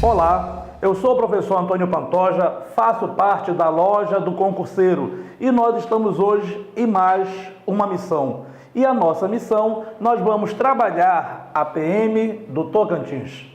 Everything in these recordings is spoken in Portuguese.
Olá, eu sou o professor Antônio Pantoja, faço parte da loja do concurseiro e nós estamos hoje em mais uma missão. E a nossa missão, nós vamos trabalhar a PM do Tocantins.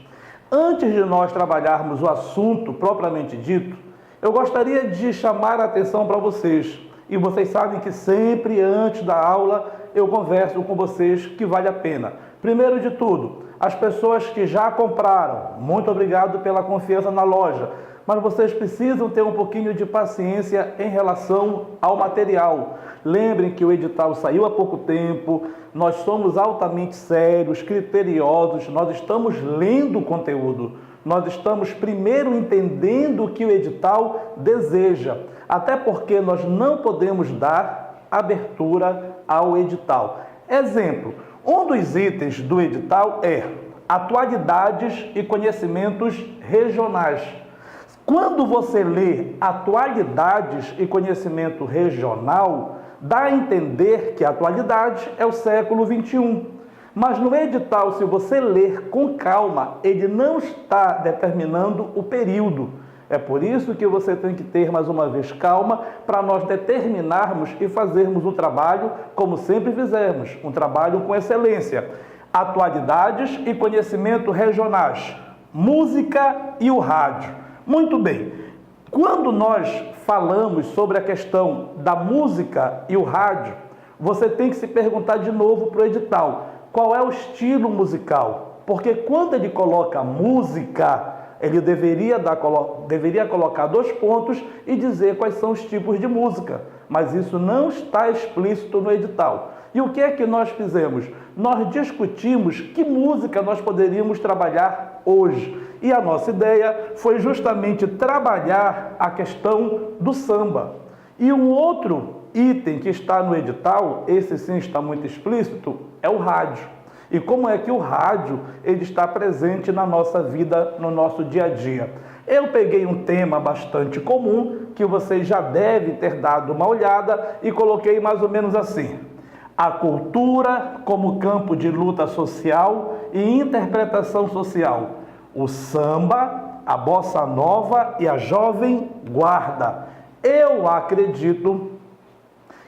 Antes de nós trabalharmos o assunto propriamente dito, eu gostaria de chamar a atenção para vocês. E vocês sabem que sempre antes da aula eu converso com vocês que vale a pena. Primeiro de tudo, as pessoas que já compraram, muito obrigado pela confiança na loja, mas vocês precisam ter um pouquinho de paciência em relação ao material. Lembrem que o edital saiu há pouco tempo, nós somos altamente sérios, criteriosos, nós estamos lendo o conteúdo, nós estamos primeiro entendendo o que o edital deseja, até porque nós não podemos dar abertura ao edital. Exemplo, um dos itens do edital é atualidades e conhecimentos regionais. Quando você lê atualidades e conhecimento regional, dá a entender que a atualidade é o século XXI. Mas no edital, se você ler com calma, ele não está determinando o período. É por isso que você tem que ter, mais uma vez, calma, para nós determinarmos e fazermos um trabalho como sempre fizemos, um trabalho com excelência. Atualidades e conhecimento regionais, música e o rádio. Muito bem, quando nós falamos sobre a questão da música e o rádio, você tem que se perguntar de novo para o edital, qual é o estilo musical? Porque quando ele coloca música, ele deveria colocar 2 pontos e dizer quais são os tipos de música, mas isso não está explícito no edital. E o que é que nós fizemos? Nós discutimos que música nós poderíamos trabalhar hoje. E a nossa ideia foi justamente trabalhar a questão do samba. E um outro item que está no edital, esse sim está muito explícito, é o rádio. E como é que o rádio ele está presente na nossa vida, no nosso dia a dia. Eu peguei um tema bastante comum, que vocês já devem ter dado uma olhada, e coloquei mais ou menos assim: a cultura como campo de luta social e interpretação social, o samba, a bossa nova e a jovem guarda. Eu acredito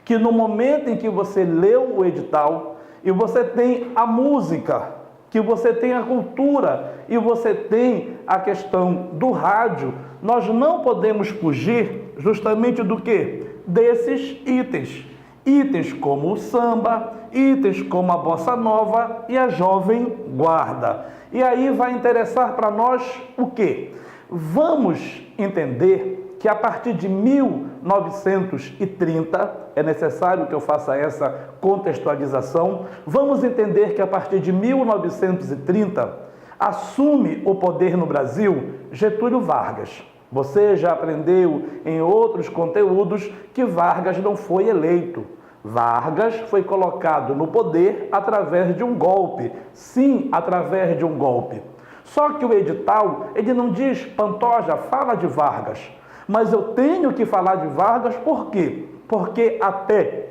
que no momento em que você leu o edital, e você tem a música, que você tem a cultura e você tem a questão do rádio, nós não podemos fugir justamente do quê? Desses itens. Itens como o samba, itens como a bossa nova e a jovem guarda. E aí vai interessar para nós o quê? Vamos entender que a partir de 1930, é necessário que eu faça essa contextualização, vamos entender que a partir de 1930, assume o poder no Brasil Getúlio Vargas. Você já aprendeu em outros conteúdos que Vargas não foi eleito. Vargas foi colocado no poder através de um golpe. Sim, através de um golpe. Só que o edital, ele não diz, Pantoja, fala de Vargas. Mas eu tenho que falar de Vargas por quê? Porque até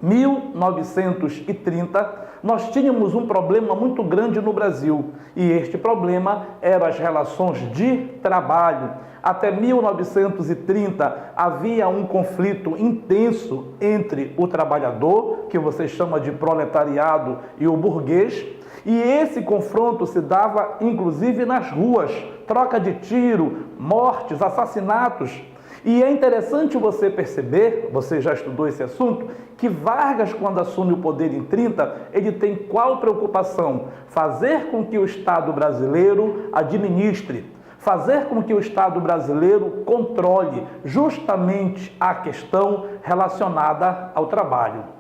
1930 nós tínhamos um problema muito grande no Brasil. E este problema eram as relações de trabalho. Até 1930 havia um conflito intenso entre o trabalhador, que você chama de proletariado, e o burguês. E esse confronto se dava inclusive nas ruas, troca de tiro, mortes, assassinatos. E é interessante você perceber, você já estudou esse assunto, que Vargas, quando assume o poder em 30, ele tem qual preocupação? Fazer com que o Estado brasileiro administre, fazer com que o Estado brasileiro controle justamente a questão relacionada ao trabalho.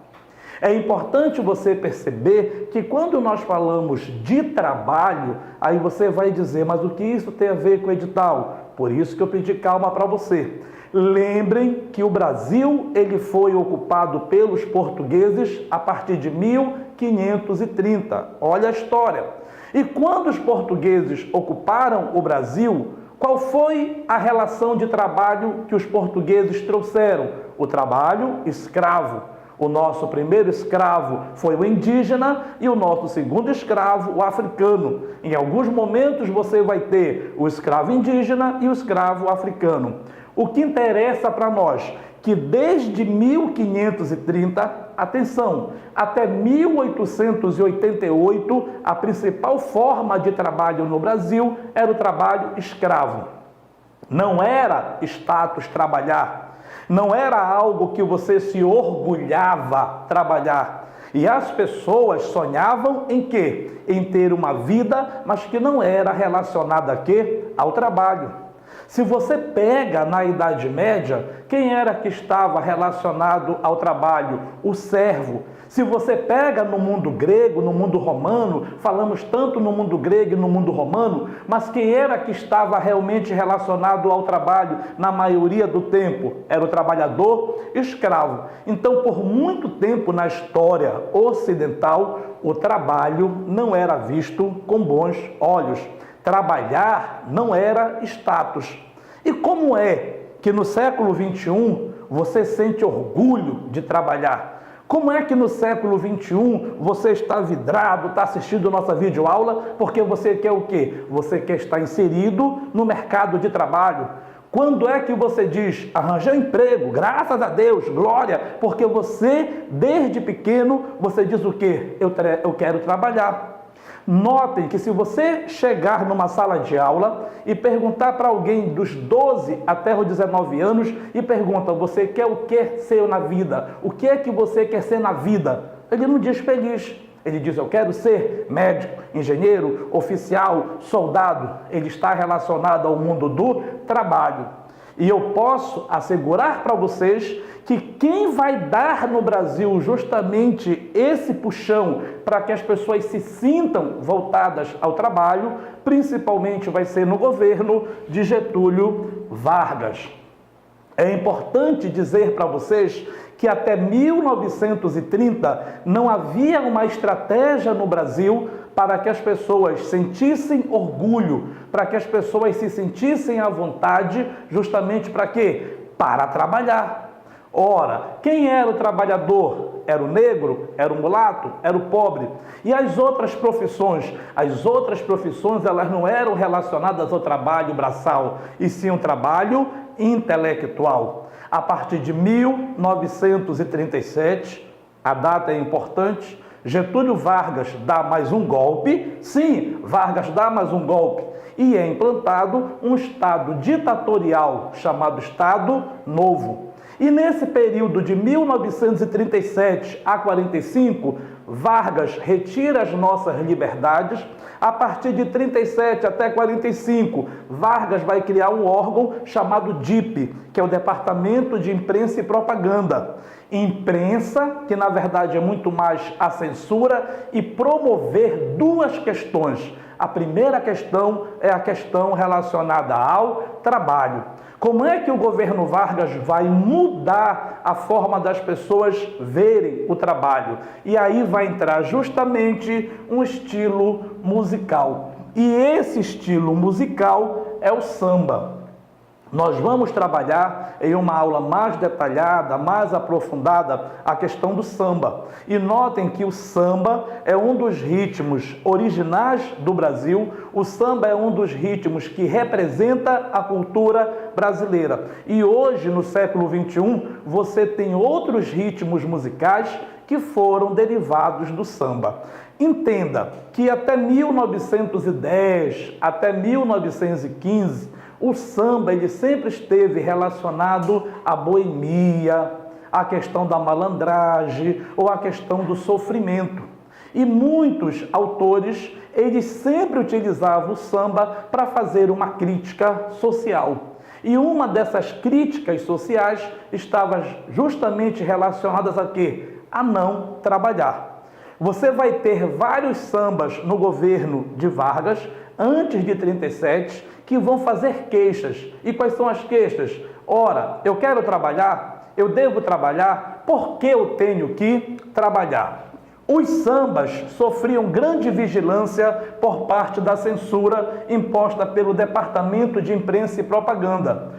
É importante você perceber que quando nós falamos de trabalho, aí você vai dizer, mas o que isso tem a ver com o edital? Por isso que eu pedi calma para você. Lembrem que o Brasil ele foi ocupado pelos portugueses a partir de 1530. Olha a história. E quando os portugueses ocuparam o Brasil, qual foi a relação de trabalho que os portugueses trouxeram? O trabalho escravo. O nosso primeiro escravo foi o indígena e o nosso segundo escravo, o africano. Em alguns momentos você vai ter o escravo indígena e o escravo africano. O que interessa para nós, que desde 1530, atenção, até 1888, a principal forma de trabalho no Brasil era o trabalho escravo. Não era status trabalhar. Não era algo que você se orgulhava trabalhar. E as pessoas sonhavam em quê? Em ter uma vida, mas que não era relacionada a quê? Ao trabalho. Se você pega na Idade Média, quem era que estava relacionado ao trabalho? O servo. Se você pega no mundo grego, no mundo romano, falamos tanto no mundo grego e no mundo romano, mas quem era que estava realmente relacionado ao trabalho na maioria do tempo? Era o trabalhador escravo. Então, por muito tempo na história ocidental, o trabalho não era visto com bons olhos. Trabalhar não era status. E como é que no século XXI você sente orgulho de trabalhar? Como é que no século XXI você está vidrado, está assistindo nossa videoaula, porque você quer o quê? Você quer estar inserido no mercado de trabalho. Quando é que você diz, arranjei um emprego, graças a Deus, glória, porque você, desde pequeno, você diz o quê? Eu quero trabalhar. Notem que se você chegar numa sala de aula e perguntar para alguém dos 12 até os 19 anos e pergunta, você quer o que ser na vida? O que é que você quer ser na vida? Ele não diz feliz. Ele diz, eu quero ser médico, engenheiro, oficial, soldado. Ele está relacionado ao mundo do trabalho. E eu posso assegurar para vocês que quem vai dar no Brasil justamente esse puxão para que as pessoas se sintam voltadas ao trabalho, principalmente vai ser no governo de Getúlio Vargas. É importante dizer para vocês que até 1930 não havia uma estratégia no Brasil para que as pessoas sentissem orgulho, para que as pessoas se sentissem à vontade, justamente para quê? Para trabalhar. Ora, quem era o trabalhador? Era o negro? Era o mulato? Era o pobre? E as outras profissões? As outras profissões, elas não eram relacionadas ao trabalho braçal, e sim ao trabalho intelectual. A partir de 1937, a data é importante, Getúlio Vargas dá mais um golpe, sim, Vargas dá mais um golpe, e é implantado um Estado ditatorial chamado Estado Novo. E nesse período de 1937 a 45, Vargas retira as nossas liberdades. A partir de 37 até 45, Vargas vai criar um órgão chamado DIP, que é o Departamento de Imprensa e Propaganda. Imprensa, que na verdade é muito mais a censura, e promover duas questões. A primeira questão é a questão relacionada ao trabalho. Como é que o governo Vargas vai mudar a forma das pessoas verem o trabalho? E aí vai entrar justamente um estilo musical. E esse estilo musical é o samba. Nós vamos trabalhar em uma aula mais detalhada, mais aprofundada, a questão do samba. E notem que o samba é um dos ritmos originais do Brasil, o samba é um dos ritmos que representa a cultura brasileira. E hoje, no século XXI, você tem outros ritmos musicais que foram derivados do samba. Entenda que até 1910, até 1915, o samba ele sempre esteve relacionado à boemia, à questão da malandragem ou à questão do sofrimento. E muitos autores, eles sempre utilizavam o samba para fazer uma crítica social. E uma dessas críticas sociais estava justamente relacionadas a quê? A não trabalhar. Você vai ter vários sambas no governo de Vargas, antes de 37, que vão fazer queixas. E quais são as queixas? Ora, eu quero trabalhar, eu devo trabalhar, por que eu tenho que trabalhar? Os sambas sofriam grande vigilância por parte da censura imposta pelo Departamento de Imprensa e Propaganda.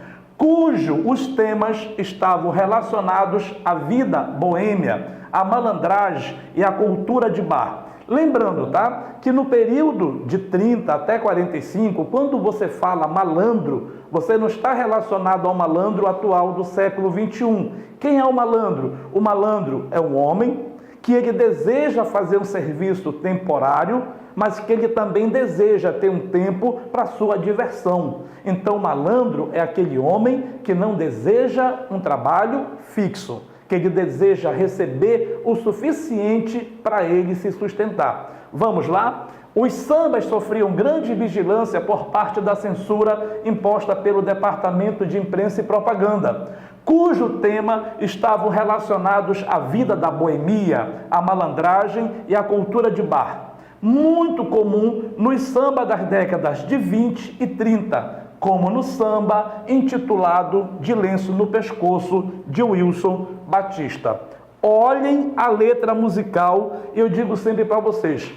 os temas estavam relacionados à vida boêmia, à malandragem e à cultura de bar. Lembrando, tá, que no período de 30 até 45, quando você fala malandro, você não está relacionado ao malandro atual do século 21. Quem é o malandro? O malandro é um homem que ele deseja fazer um serviço temporário, mas que ele também deseja ter um tempo para sua diversão. Então, o malandro é aquele homem que não deseja um trabalho fixo, que ele deseja receber o suficiente para ele se sustentar. Vamos lá? Os sambas sofriam grande vigilância por parte da censura imposta pelo Departamento de Imprensa e Propaganda, cujo tema estavam relacionados à vida da boemia, à malandragem e à cultura de bar. Muito comum nos sambas das décadas de 20 e 30, como no samba intitulado De Lenço no Pescoço, de Wilson Batista. Olhem a letra musical, eu digo sempre para vocês.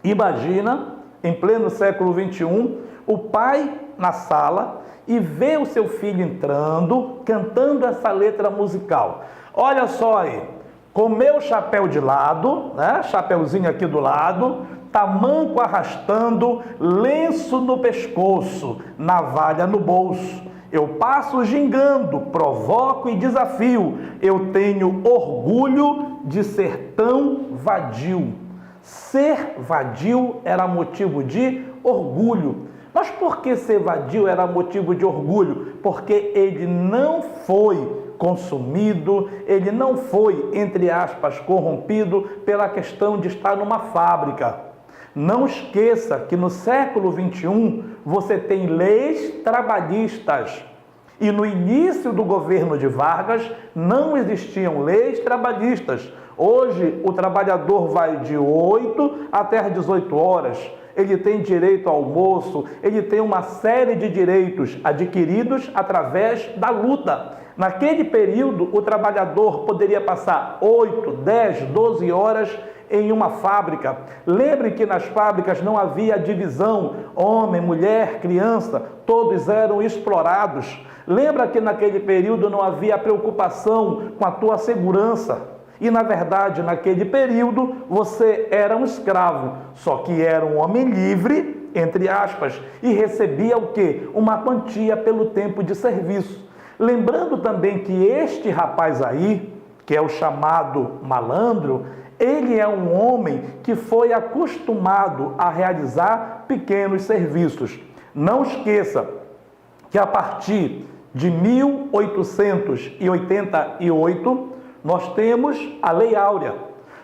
Imagina, em pleno século XXI, o pai na sala e vê o seu filho entrando, cantando essa letra musical. Olha só aí, com meu chapéu de lado, né? Chapéuzinho aqui do lado, tamanco arrastando, lenço no pescoço, navalha no bolso. Eu passo gingando, provoco e desafio. Eu tenho orgulho de ser tão vadio. Ser vadio era motivo de orgulho. Mas por que ser vadio era motivo de orgulho? Porque ele não foi consumido, ele não foi, entre aspas, corrompido pela questão de estar numa fábrica. Não esqueça que no século XXI você tem leis trabalhistas. E no início do governo de Vargas não existiam leis trabalhistas. Hoje o trabalhador vai de 8 até as 18 horas. Ele tem direito ao almoço, ele tem uma série de direitos adquiridos através da luta. Naquele período, o trabalhador poderia passar 8, 10, 12 horas em uma fábrica. Lembre que nas fábricas não havia divisão, homem, mulher, criança, todos eram explorados. Lembra que naquele período não havia preocupação com a tua segurança. E, na verdade, naquele período, você era um escravo, só que era um homem livre, entre aspas, e recebia o quê? Uma quantia pelo tempo de serviço. Lembrando também que este rapaz aí, que é o chamado malandro, ele é um homem que foi acostumado a realizar pequenos serviços. Não esqueça que a partir de 1888, nós temos a Lei Áurea.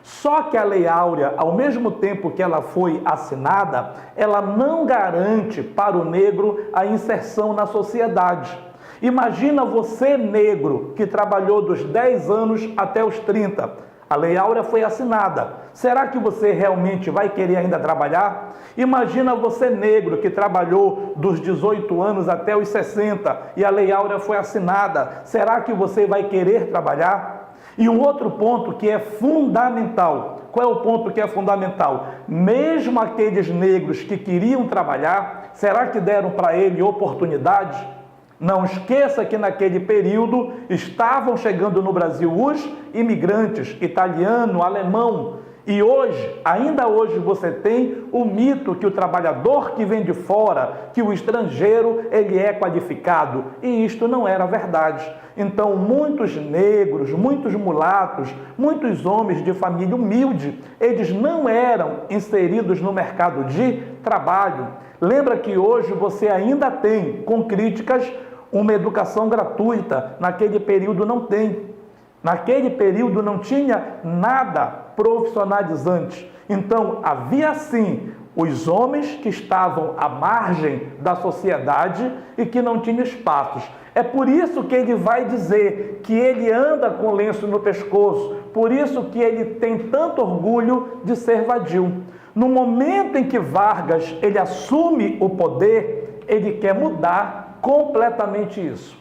Só que a Lei Áurea, ao mesmo tempo que ela foi assinada, ela não garante para o negro a inserção na sociedade. Imagina você, negro, que trabalhou dos 10 anos até os 30. A Lei Áurea foi assinada. Será que você realmente vai querer ainda trabalhar? Imagina você, negro, que trabalhou dos 18 anos até os 60 e a Lei Áurea foi assinada. Será que você vai querer trabalhar? E um outro ponto que é fundamental. Qual é o ponto que é fundamental? Mesmo aqueles negros que queriam trabalhar, será que deram para ele oportunidade? Não esqueça que naquele período estavam chegando no Brasil os imigrantes, italiano, alemão. E hoje, ainda hoje, você tem o mito que o trabalhador que vem de fora, que o estrangeiro, ele é qualificado. E isto não era verdade. Então, muitos negros, muitos mulatos, muitos homens de família humilde, eles não eram inseridos no mercado de trabalho. Lembra que hoje você ainda tem, com críticas, uma educação gratuita. Naquele período não tem. Naquele período não tinha nada profissionalizante. Então, havia sim os homens que estavam à margem da sociedade e que não tinham espaços. É por isso que ele vai dizer que ele anda com lenço no pescoço, por isso que ele tem tanto orgulho de ser vadio. No momento em que Vargas ele assume o poder, ele quer mudar completamente isso.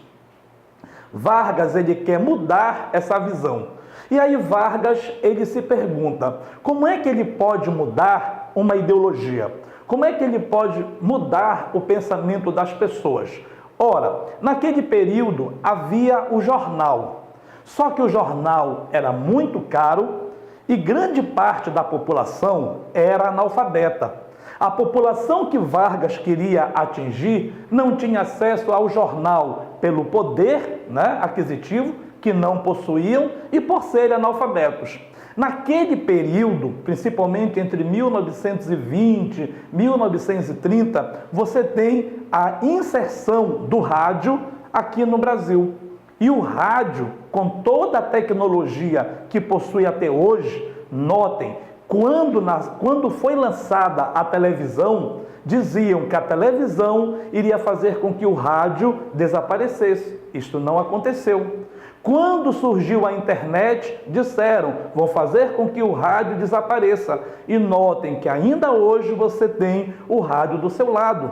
Vargas ele quer mudar essa visão. E aí Vargas ele se pergunta, como é que ele pode mudar uma ideologia? Como é que ele pode mudar o pensamento das pessoas? Ora, naquele período havia o jornal, só que o jornal era muito caro e grande parte da população era analfabeta. A população que Vargas queria atingir não tinha acesso ao jornal pelo poder, aquisitivo, que não possuíam, e por serem analfabetos. Naquele período, principalmente entre 1920 e 1930, você tem a inserção do rádio aqui no Brasil. E o rádio, com toda a tecnologia que possui até hoje, notem, quando foi lançada a televisão, diziam que a televisão iria fazer com que o rádio desaparecesse. Isto não aconteceu. Quando surgiu a internet, disseram, vão fazer com que o rádio desapareça. E notem que ainda hoje você tem o rádio do seu lado.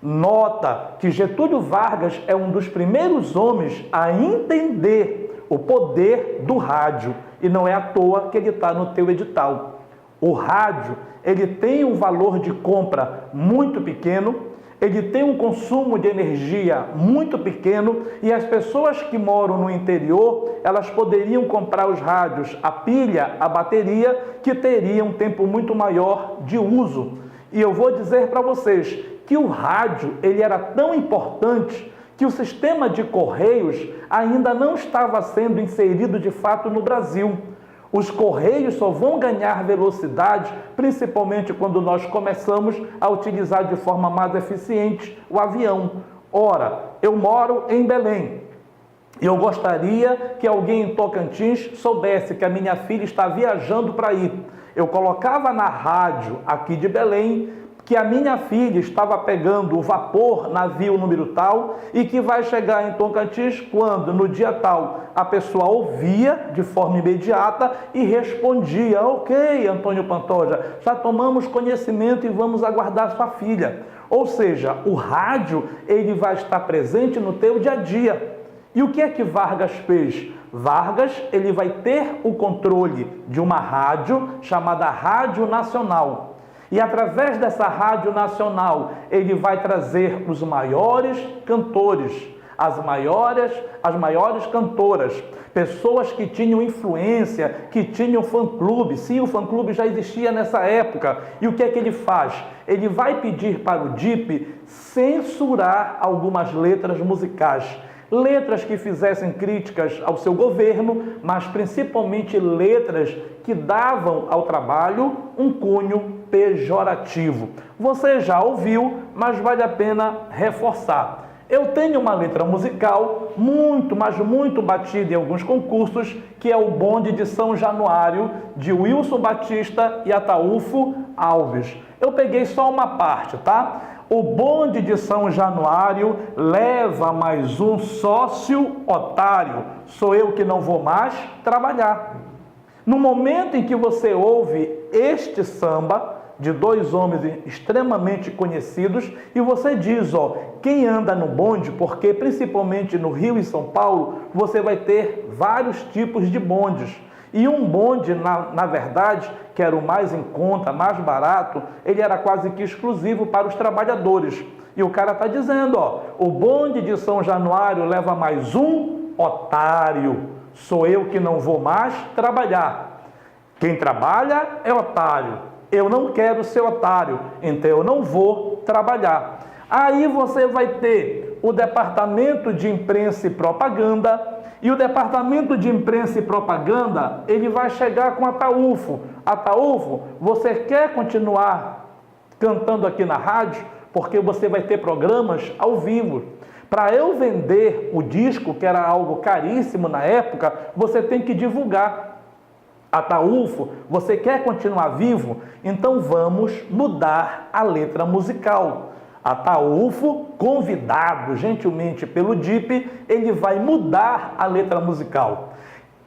Nota que Getúlio Vargas é um dos primeiros homens a entender o poder do rádio. E não é à toa que ele está no teu edital. O rádio, ele tem um valor de compra muito pequeno, ele tem um consumo de energia muito pequeno e as pessoas que moram no interior, elas poderiam comprar os rádios, a pilha, a bateria, que teriam um tempo muito maior de uso. E eu vou dizer para vocês que o rádio, ele era tão importante que o sistema de correios ainda não estava sendo inserido de fato no Brasil. Os correios só vão ganhar velocidade, principalmente quando nós começamos a utilizar de forma mais eficiente o avião. Ora, eu moro em Belém. Eu gostaria que alguém em Tocantins soubesse que a minha filha está viajando para ir. Eu colocava na rádio aqui de Belém que a minha filha estava pegando o vapor, navio número tal, e que vai chegar em Tocantins quando, no dia tal, a pessoa ouvia de forma imediata e respondia, ok, Antônio Pantoja, já tomamos conhecimento e vamos aguardar sua filha. Ou seja, o rádio, ele vai estar presente no teu dia a dia. E o que é que Vargas fez? Vargas, ele vai ter o controle de uma rádio chamada Rádio Nacional. E através dessa Rádio Nacional, ele vai trazer os maiores cantores, as maiores cantoras, pessoas que tinham influência, que tinham fã-clube. Sim, o fã-clube já existia nessa época. E o que é que ele faz? Ele vai pedir para o DIP censurar algumas letras musicais. Letras que fizessem críticas ao seu governo, mas principalmente letras que davam ao trabalho um cunho pejorativo. Você já ouviu, mas vale a pena reforçar. Eu tenho uma letra musical muito, mas muito batida em alguns concursos, que é o Bonde de São Januário, de Wilson Batista e Ataúfo Alves. Eu peguei só uma parte, tá? O bonde de São Januário leva mais um sócio otário. Sou eu que não vou mais trabalhar. No momento em que você ouve este samba de dois homens extremamente conhecidos e você diz, quem anda no bonde, porque principalmente no Rio e São Paulo, você vai ter vários tipos de bondes. E um bonde, na verdade, que era o mais em conta, mais barato, ele era quase que exclusivo para os trabalhadores. E o cara está dizendo, o bonde de São Januário leva mais um otário. Sou eu que não vou mais trabalhar. Quem trabalha é otário. Eu não quero ser otário, então eu não vou trabalhar. Aí você vai ter o Departamento de Imprensa e Propaganda, e o Departamento de Imprensa e Propaganda, ele vai chegar com Ataúfo. Ataúfo, você quer continuar cantando aqui na rádio? Porque você vai ter programas ao vivo. Para eu vender o disco, que era algo caríssimo na época, você tem que divulgar. Ataúfo, você quer continuar vivo? Então vamos mudar a letra musical. Ataúfo, convidado gentilmente pelo DIP, ele vai mudar a letra musical.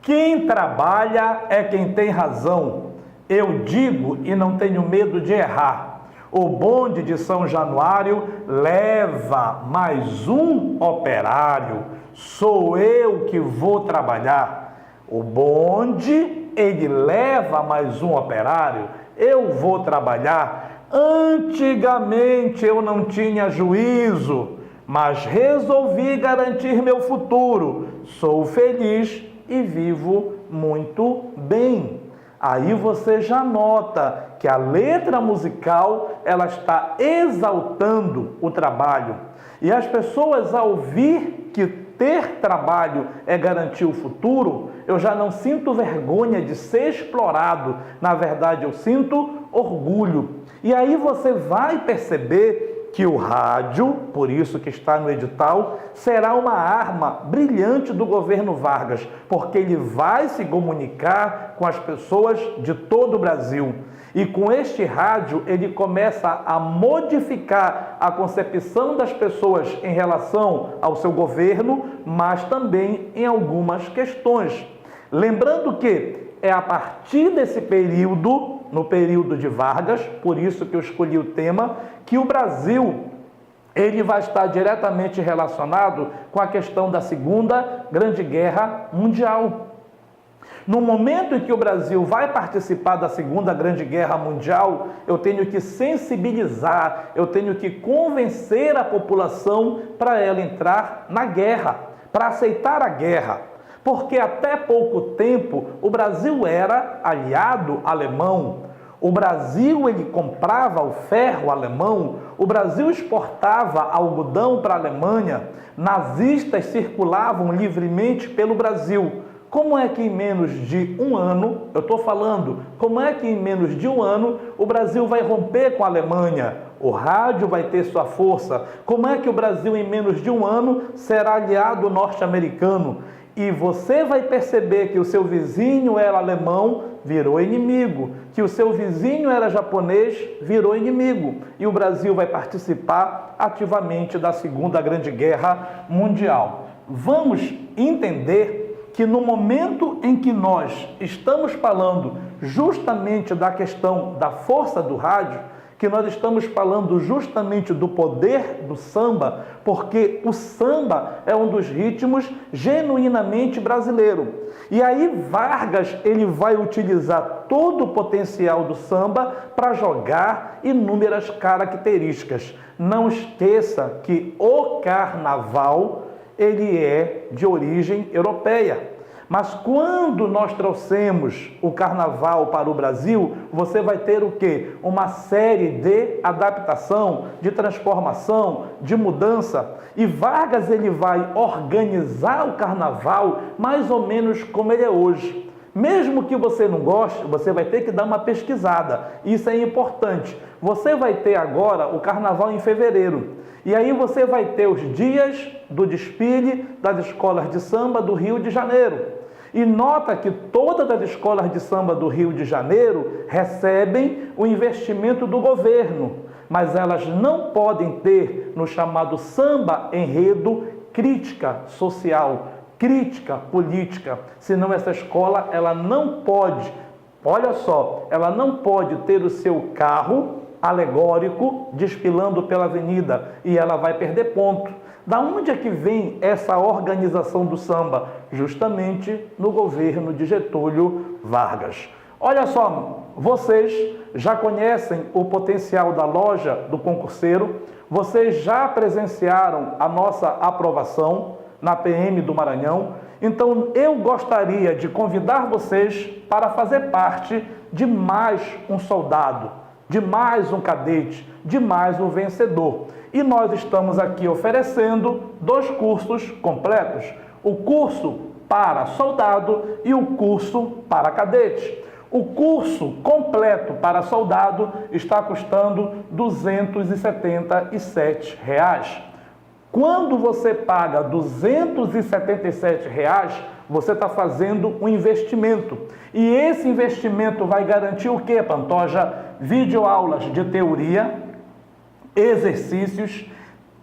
Quem trabalha é quem tem razão. Eu digo e não tenho medo de errar. O bonde de São Januário leva mais um operário. Sou eu que vou trabalhar. O bonde, ele leva mais um operário. Eu vou trabalhar. Antigamente eu não tinha juízo, mas resolvi garantir meu futuro. Sou feliz e vivo muito bem. Aí você já nota que a letra musical, ela está exaltando o trabalho. E as pessoas, ao ouvir que ter trabalho é garantir o futuro, eu já não sinto vergonha de ser explorado. Na verdade, eu sinto orgulho. E aí você vai perceber que o rádio, por isso que está no edital, será uma arma brilhante do governo Vargas, porque ele vai se comunicar com as pessoas de todo o Brasil. E com este rádio, ele começa a modificar a concepção das pessoas em relação ao seu governo, mas também em algumas questões. Lembrando que é a partir desse período, no período de Vargas, por isso que eu escolhi o tema, que o Brasil ele vai estar diretamente relacionado com a questão da Segunda Grande Guerra Mundial. No momento em que o Brasil vai participar da Segunda Grande Guerra Mundial, eu tenho que sensibilizar, eu tenho que convencer a população para ela entrar na guerra, para aceitar a guerra. Porque até pouco tempo o Brasil era aliado alemão. O Brasil ele comprava o ferro alemão, o Brasil exportava algodão para a Alemanha, nazistas circulavam livremente pelo Brasil. Como é que em menos de um ano, eu estou falando, como é que em menos de um ano o Brasil vai romper com a Alemanha? O rádio vai ter sua força. Como é que o Brasil em menos de um ano será aliado norte-americano? E você vai perceber que o seu vizinho era alemão, virou inimigo. Que o seu vizinho era japonês, virou inimigo. E o Brasil vai participar ativamente da Segunda Grande Guerra Mundial. Vamos entender que no momento em que nós estamos falando justamente da questão da força do rádio, que nós estamos falando justamente do poder do samba, porque o samba é um dos ritmos genuinamente brasileiro. E aí Vargas ele vai utilizar todo o potencial do samba para jogar inúmeras características. Não esqueça que o carnaval ele é de origem europeia. Mas quando nós trouxemos o carnaval para o Brasil, você vai ter o quê? Uma série de adaptação, de transformação, de mudança. E Vargas ele vai organizar o carnaval mais ou menos como ele é hoje. Mesmo que você não goste, você vai ter que dar uma pesquisada. Isso é importante. Você vai ter agora o carnaval em fevereiro. E aí você vai ter os dias do desfile das escolas de samba do Rio de Janeiro. E nota que todas as escolas de samba do Rio de Janeiro recebem o investimento do governo, mas elas não podem ter no chamado samba enredo crítica social, crítica política, senão essa escola ela não pode, olha só, ela não pode ter o seu carro alegórico desfilando pela avenida e ela vai perder ponto. Da onde é que vem essa organização do samba? Justamente no governo de Getúlio Vargas. Olha só, vocês já conhecem o potencial da loja do concurseiro, vocês já presenciaram a nossa aprovação na PM do Maranhão, então eu gostaria de convidar vocês para fazer parte de mais um soldado, de mais um cadete, de mais um vencedor. E nós estamos aqui oferecendo 2 cursos completos, o curso para soldado e o curso para cadete. O curso completo para soldado está custando R$ 277. Quando você paga R$ 277, você está fazendo um investimento. E esse investimento vai garantir o quê, Pantoja? Videoaulas de teoria, exercícios,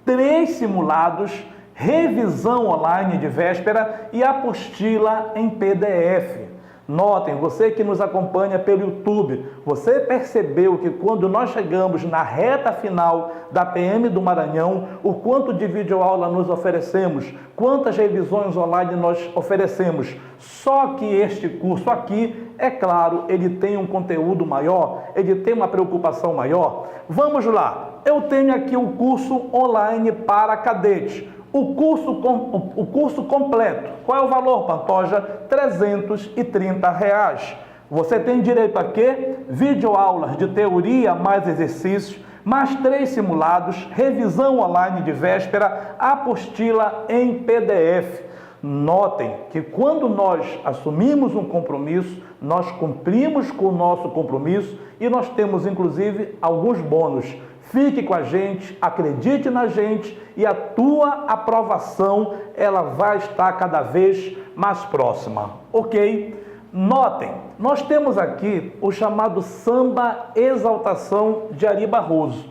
3 simulados, revisão online de véspera e apostila em PDF. Notem, você que nos acompanha pelo YouTube, você percebeu que quando nós chegamos na reta final da PM do Maranhão, o quanto de videoaula nos oferecemos, quantas revisões online nós oferecemos. Só que este curso aqui, é claro, ele tem um conteúdo maior, ele tem uma preocupação maior. Vamos lá, eu tenho aqui um curso online para cadetes. O curso completo, qual é o valor, Pantoja? R$330. Você tem direito a quê? Videoaulas de teoria mais exercícios, mais 3 simulados, revisão online de véspera, apostila em PDF. Notem que quando nós assumimos um compromisso, nós cumprimos com o nosso compromisso e nós temos inclusive alguns bônus. Fique com a gente, acredite na gente e a tua aprovação ela vai estar cada vez mais próxima, ok? Notem, nós temos aqui o chamado Samba Exaltação de Ari Barroso.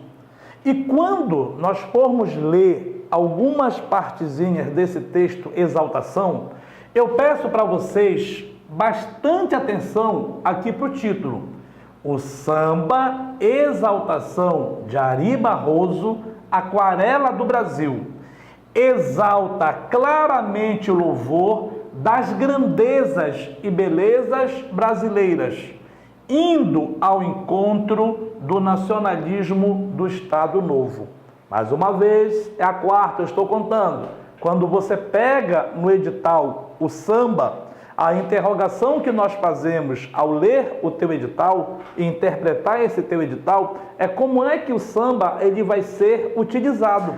E quando nós formos ler algumas partezinhas desse texto Exaltação, eu peço para vocês bastante atenção aqui para o título. O Samba Exaltação de Ari Barroso, Aquarela do Brasil, exalta claramente o louvor das grandezas e belezas brasileiras, indo ao encontro do nacionalismo do Estado Novo. Mais uma vez, é a quarta, eu estou contando. Quando você pega no edital o samba, a interrogação que nós fazemos ao ler o teu edital e interpretar esse teu edital é como é que o samba ele vai ser utilizado.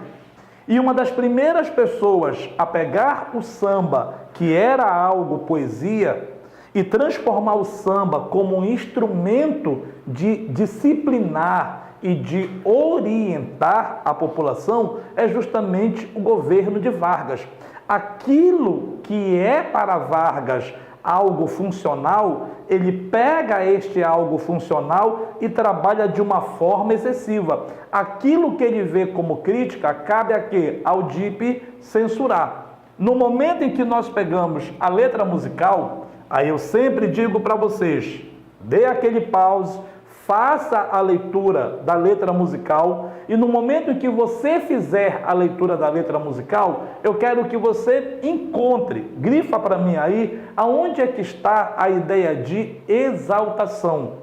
E uma das primeiras pessoas a pegar o samba, que era algo poesia, e transformar o samba como um instrumento de disciplinar e de orientar a população é justamente o governo de Vargas. Aquilo que é para Vargas algo funcional, ele pega este algo funcional e trabalha de uma forma excessiva. Aquilo que ele vê como crítica, cabe a quê? Ao DIP censurar. No momento em que nós pegamos a letra musical, aí eu sempre digo para vocês, dê aquele pause, faça a leitura da letra musical e no momento em que você fizer a leitura da letra musical, eu quero que você encontre, grifa para mim aí, aonde é que está a ideia de exaltação.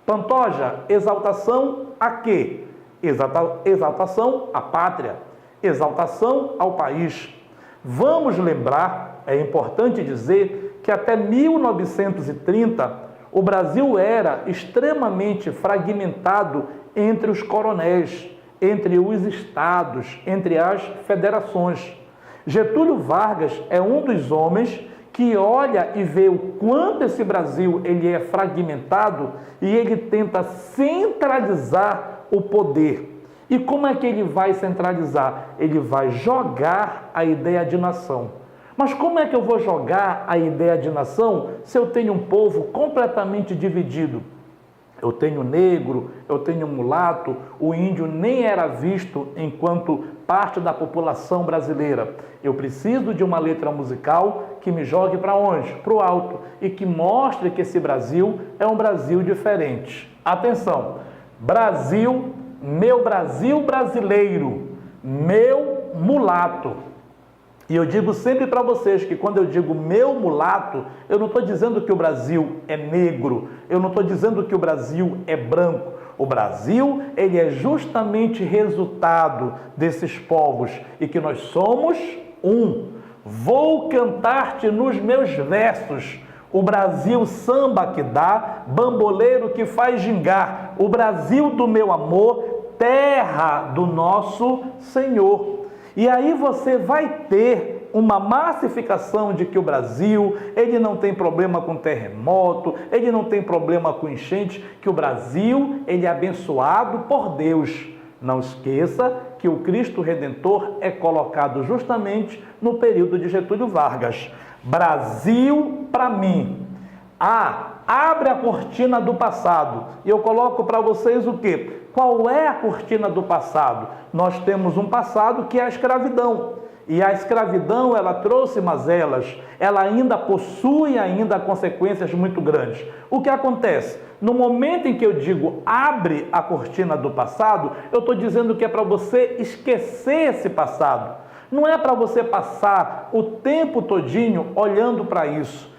Pantoja, exaltação a quê? Exaltação à pátria, exaltação ao país. Vamos lembrar, é importante dizer, que até 1930, o Brasil era extremamente fragmentado entre os coronéis, entre os estados, entre as federações. Getúlio Vargas é um dos homens que olha e vê o quanto esse Brasil ele é fragmentado e ele tenta centralizar o poder. E como é que ele vai centralizar? Ele vai jogar a ideia de nação. Mas como é que eu vou jogar a ideia de nação se eu tenho um povo completamente dividido? Eu tenho negro, eu tenho mulato, o índio nem era visto enquanto parte da população brasileira. Eu preciso de uma letra musical que me jogue para onde? Para o alto e que mostre que esse Brasil é um Brasil diferente. Atenção, Brasil, meu Brasil brasileiro, meu mulato. E eu digo sempre para vocês que quando eu digo meu mulato, eu não estou dizendo que o Brasil é negro, eu não estou dizendo que o Brasil é branco. O Brasil, ele é justamente resultado desses povos e que nós somos um. Vou cantar-te nos meus versos, o Brasil samba que dá, bamboleiro que faz gingar, o Brasil do meu amor, terra do nosso Senhor. E aí você vai ter uma massificação de que o Brasil, ele não tem problema com terremoto, ele não tem problema com enchente, que o Brasil, ele é abençoado por Deus. Não esqueça que o Cristo Redentor é colocado justamente no período de Getúlio Vargas. Brasil para mim. Abre a cortina do passado. E eu coloco para vocês o quê? Qual é a cortina do passado? Nós temos um passado que é a escravidão. E a escravidão, ela trouxe mazelas, ela ainda possui consequências muito grandes. O que acontece? No momento em que eu digo abre a cortina do passado, eu estou dizendo que é para você esquecer esse passado. Não é para você passar o tempo todinho olhando para isso.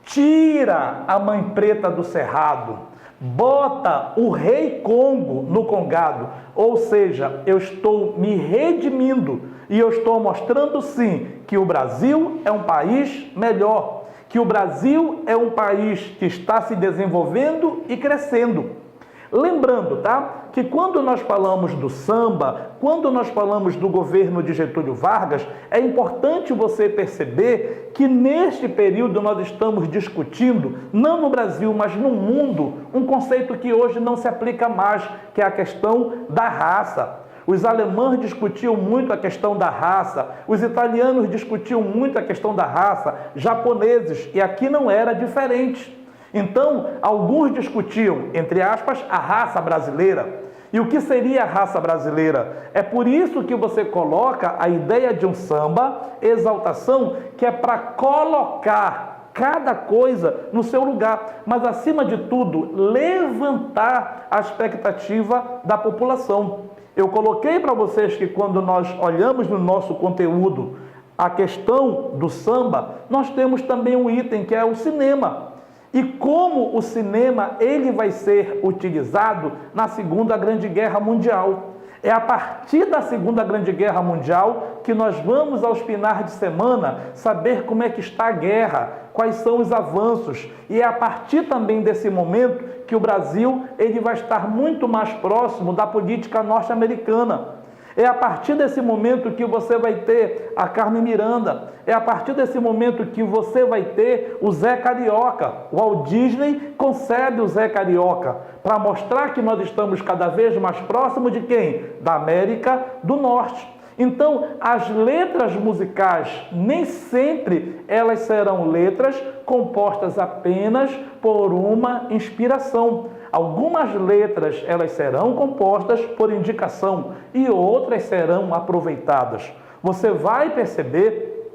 Tira a mãe preta do cerrado, bota o rei Congo no congado, ou seja, eu estou me redimindo e eu estou mostrando sim que o Brasil é um país melhor, que o Brasil é um país que está se desenvolvendo e crescendo. Lembrando, tá, que quando nós falamos do samba, quando nós falamos do governo de Getúlio Vargas, é importante você perceber que neste período nós estamos discutindo, não no Brasil, mas no mundo, um conceito que hoje não se aplica mais, que é a questão da raça. Os alemães discutiam muito a questão da raça, os italianos discutiam muito a questão da raça, japoneses, e aqui não era diferente. Então, alguns discutiam, entre aspas, a raça brasileira. E o que seria a raça brasileira? É por isso que você coloca a ideia de um samba, exaltação, que é para colocar cada coisa no seu lugar, mas acima de tudo, levantar a expectativa da população. Eu coloquei para vocês que quando nós olhamos no nosso conteúdo a questão do samba, nós temos também um item que é o cinema. E como o cinema ele vai ser utilizado na Segunda Grande Guerra Mundial. É a partir da Segunda Grande Guerra Mundial que nós vamos, aos finais de semana, saber como é que está a guerra, quais são os avanços. E é a partir também desse momento que o Brasil ele vai estar muito mais próximo da política norte-americana. É a partir desse momento que você vai ter a Carmen Miranda. É a partir desse momento que você vai ter o Zé Carioca. O Walt Disney concede o Zé Carioca para mostrar que nós estamos cada vez mais próximos de quem? Da América do Norte. Então, as letras musicais, nem sempre elas serão letras compostas apenas por uma inspiração. Algumas letras elas serão compostas por indicação e outras serão aproveitadas. Você vai perceber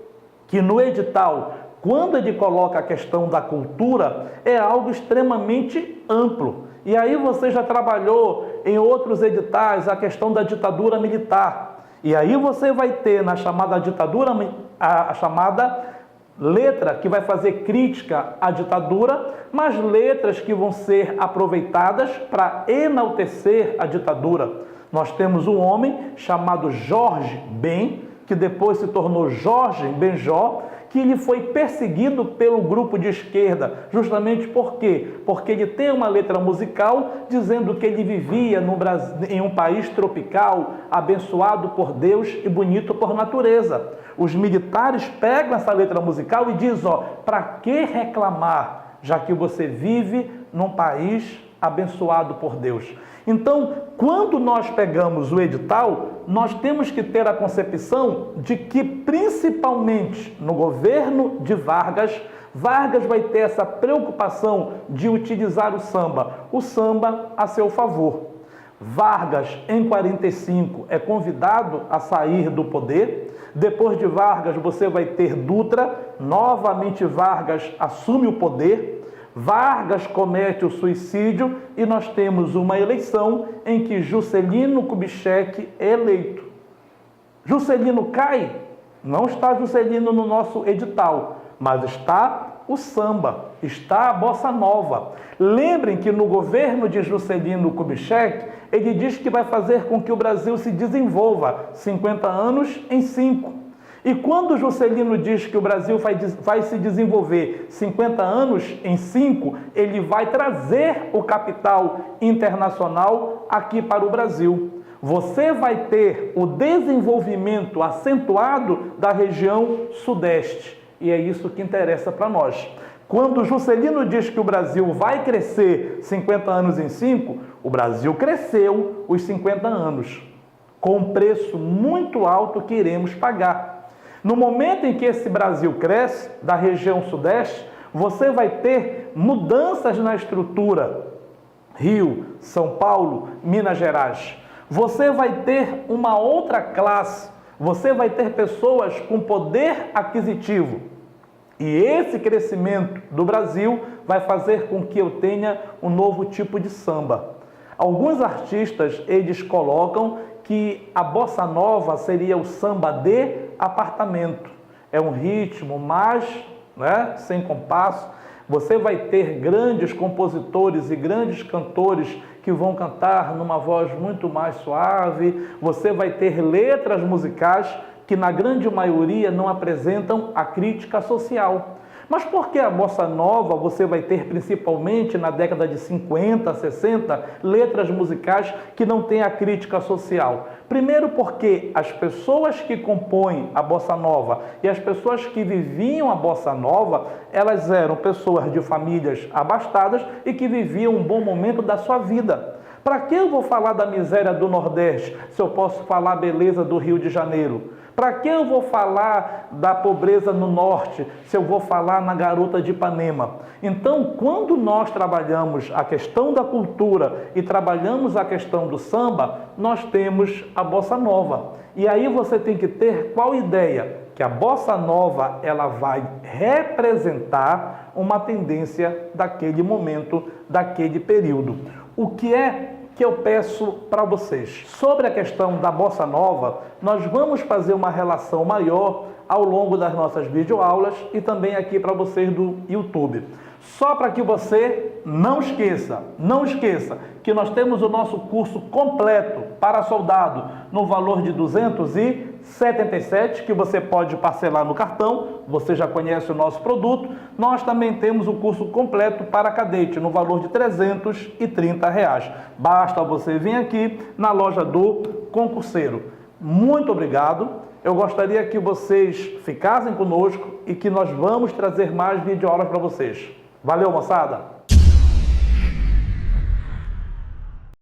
que no edital, quando ele coloca a questão da cultura, é algo extremamente amplo. E aí você já trabalhou em outros editais a questão da ditadura militar. E aí você vai ter na chamada ditadura, a chamada letra que vai fazer crítica à ditadura, mas letras que vão ser aproveitadas para enaltecer a ditadura. Nós temos um homem chamado Jorge Ben, que depois se tornou Jorge Benjó, que ele foi perseguido pelo grupo de esquerda, justamente por quê? Porque ele tem uma letra musical dizendo que ele vivia no Brasil, em um país tropical, abençoado por Deus e bonito por natureza. Os militares pegam essa letra musical e dizem, para que reclamar, já que você vive num país abençoado por Deus? Então, quando nós pegamos o edital, nós temos que ter a concepção de que, principalmente no governo de Vargas, Vargas vai ter essa preocupação de utilizar o samba a seu favor. Vargas, em 45, é convidado a sair do poder. Depois de Vargas, você vai ter Dutra. Novamente, Vargas assume o poder. Vargas comete o suicídio e nós temos uma eleição em que Juscelino Kubitschek é eleito. Juscelino cai? Não está Juscelino no nosso edital, mas está o samba, está a bossa nova. Lembrem que no governo de Juscelino Kubitschek, ele diz que vai fazer com que o Brasil se desenvolva 50 anos em 5. E quando Juscelino diz que o Brasil vai se desenvolver 50 anos em 5, ele vai trazer o capital internacional aqui para o Brasil. Você vai ter o desenvolvimento acentuado da região sudeste. E é isso que interessa para nós. Quando Juscelino diz que o Brasil vai crescer 50 anos em 5, o Brasil cresceu os 50 anos, com um preço muito alto que iremos pagar. No momento em que esse Brasil cresce, da região sudeste, você vai ter mudanças na estrutura. Rio, São Paulo, Minas Gerais. Você vai ter uma outra classe. Você vai ter pessoas com poder aquisitivo. E esse crescimento do Brasil vai fazer com que eu tenha um novo tipo de samba. Alguns artistas, eles colocam que a bossa nova seria o samba de apartamento. É um ritmo mais, sem compasso. Você vai ter grandes compositores e grandes cantores que vão cantar numa voz muito mais suave. Você vai ter letras musicais que na grande maioria não apresentam a crítica social. Mas por que a bossa nova você vai ter principalmente na década de 50, 60, letras musicais que não têm a crítica social? Primeiro porque as pessoas que compõem a bossa nova e as pessoas que viviam a bossa nova, elas eram pessoas de famílias abastadas e que viviam um bom momento da sua vida. Para que eu vou falar da miséria do Nordeste se eu posso falar a beleza do Rio de Janeiro? Para que eu vou falar da pobreza no Norte se eu vou falar na garota de Ipanema? Então, quando nós trabalhamos a questão da cultura e trabalhamos a questão do samba, nós temos a bossa nova. E aí você tem que ter qual ideia? Que a bossa nova ela vai representar uma tendência daquele momento, daquele período. O que é que eu peço para vocês? Sobre a questão da bossa nova, nós vamos fazer uma relação maior ao longo das nossas videoaulas e também aqui para vocês do YouTube. Só para que você não esqueça que nós temos o nosso curso completo para soldado no valor de R$ 277, que você pode parcelar no cartão, você já conhece o nosso produto. Nós também temos o curso completo para cadete no valor de R$ 330. Basta você vir aqui na loja do Concurseiro. Muito obrigado. Eu gostaria que vocês ficassem conosco e que nós vamos trazer mais videoaulas para vocês. Valeu, moçada!